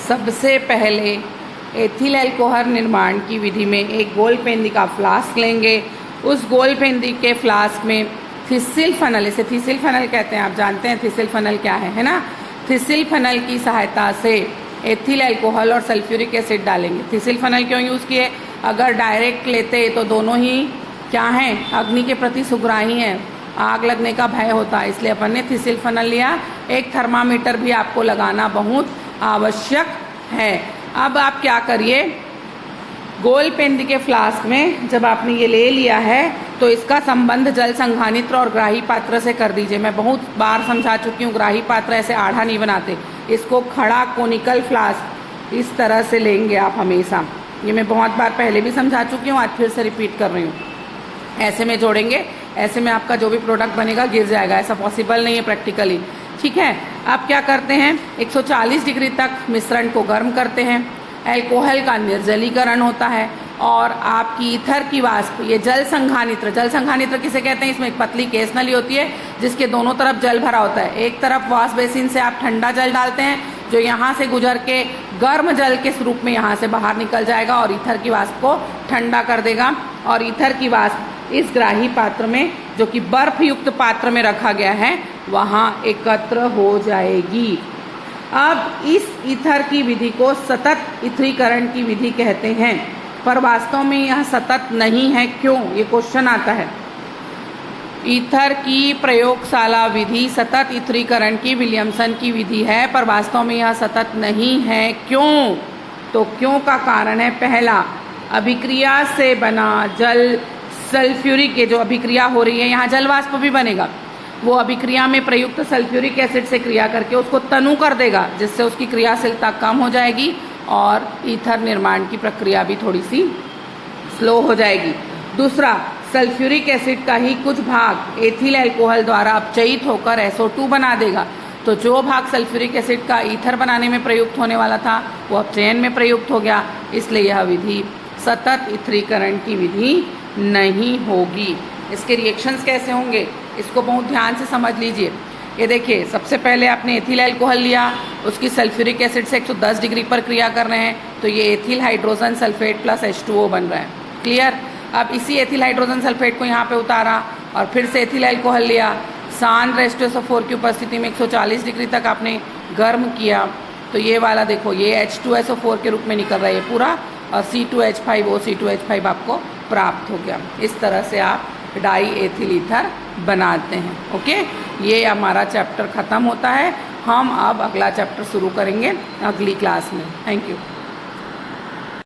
सबसे पहले ethyl alcohol निर्माण की विधि में एक गोल पेंदी का फ्लास्क लेंगे। उस गोल पेंदी के फ्लास्क में थिसिल फनल, इसे थिसिल फनल कहते हैं, आप जानते हैं थिसिल फनल क्या है ना। थिसिल फनल की सहायता से एथिल अल्कोहल और सल्फ्यूरिक एसिड डालेंगे। थिसिल फनल क्यों यूज़ किए? अगर डायरेक्ट लेते तो दोनों ही क्या हैं, अग्नि के प्रति सुग्राही हैं, आग लगने का भय होता है, इसलिए अपन ने थिसिल फनल लिया। एक थर्मामीटर भी आपको लगाना बहुत आवश्यक है। अब आप क्या करिए, गोल पेंदी के फ्लास्क में जब आपने ये ले लिया है तो इसका संबंध जल संघानित्र और ग्राही पात्र से कर दीजिए। मैं बहुत बार समझा चुकी हूँ, ग्राही पात्र ऐसे आढ़ा नहीं बनाते, इसको खड़ा कोनिकल फ्लास्क इस तरह से लेंगे आप हमेशा। ये मैं बहुत बार पहले भी समझा चुकी हूँ, आज फिर से रिपीट कर रही हूँ। ऐसे में जोड़ेंगे, ऐसे में आपका जो भी प्रोडक्ट बनेगा गिर जाएगा, ऐसा पॉसिबल नहीं है प्रैक्टिकली। ठीक है, आप क्या करते हैं, 140 डिग्री तक मिश्रण को गर्म करते हैं, अल्कोहल का निर्जलीकरण होता है और आपकी ईथर की वाष्प, ये जल संघानित्र, जल संघानित्र किसे कहते हैं, इसमें एक पतली केस नली होती है जिसके दोनों तरफ जल भरा होता है। एक तरफ वॉश बेसिन से आप ठंडा जल डालते हैं जो यहाँ से गुजर के गर्म जल के स्वरूप में यहाँ से बाहर निकल जाएगा और ईथर की वाष्प को ठंडा कर देगा और ईथर की वाष्प इस ग्राही पात्र में, जो कि बर्फ युक्त पात्र में रखा गया है, वहाँ एकत्र हो जाएगी। अब इस ईथर की विधि को सतत ईथरीकरण की विधि कहते हैं, पर वास्तव में यह सतत नहीं है। क्यों, ये क्वेश्चन आता है। ईथर की प्रयोगशाला विधि सतत ईथरीकरण की विलियमसन की विधि है, पर वास्तव में यह सतत नहीं है। क्यों? तो क्यों का कारण है, पहला, अभिक्रिया से बना जल सल्फ्यूरिक, के जो अभिक्रिया हो रही है यहाँ जल वाष्प भी बनेगा, वो अभिक्रिया में प्रयुक्त सल्फ्यूरिक एसिड से क्रिया करके उसको तनु कर देगा, जिससे उसकी क्रियाशीलता कम हो जाएगी और ईथर निर्माण की प्रक्रिया भी थोड़ी सी स्लो हो जाएगी। दूसरा, सल्फ्यूरिक एसिड का ही कुछ भाग एथिल अल्कोहल द्वारा अपचयित होकर SO2 बना देगा, तो जो भाग सल्फ्यूरिक एसिड का ईथर बनाने में प्रयुक्त होने वाला था वो अपचयन में प्रयुक्त हो गया, इसलिए यह विधि सतत ईथरीकरण की विधि नहीं होगी। इसके रिएक्शंस कैसे होंगे, इसको बहुत ध्यान से समझ लीजिए। ये देखिए, सबसे पहले आपने एथिल अल्कोहल लिया, उसकी सल्फ्यूरिक एसिड से 110 डिग्री पर क्रिया कर रहे हैं, तो ये ethyl hydrogen sulphate plus H2O बन रहा है। क्लियर? अब इसी एथिल हाइड्रोजन सल्फेट को यहाँ पे उतारा और फिर से एथिल अल्कोहल लिया, सांद्र H2SO4 की उपस्थिति में 140 डिग्री तक आपने गर्म किया, तो ये वाला देखो, ये H2SO4 के रूप में निकल रहा है ये पूरा, और C2H5O C2H5 आपको प्राप्त हो गया। इस तरह से आप डाई एथिल ईथर बनाते हैं। ओके, ये हमारा चैप्टर ख़त्म होता है। हम अब अगला चैप्टर शुरू करेंगे अगली क्लास में। Thank you.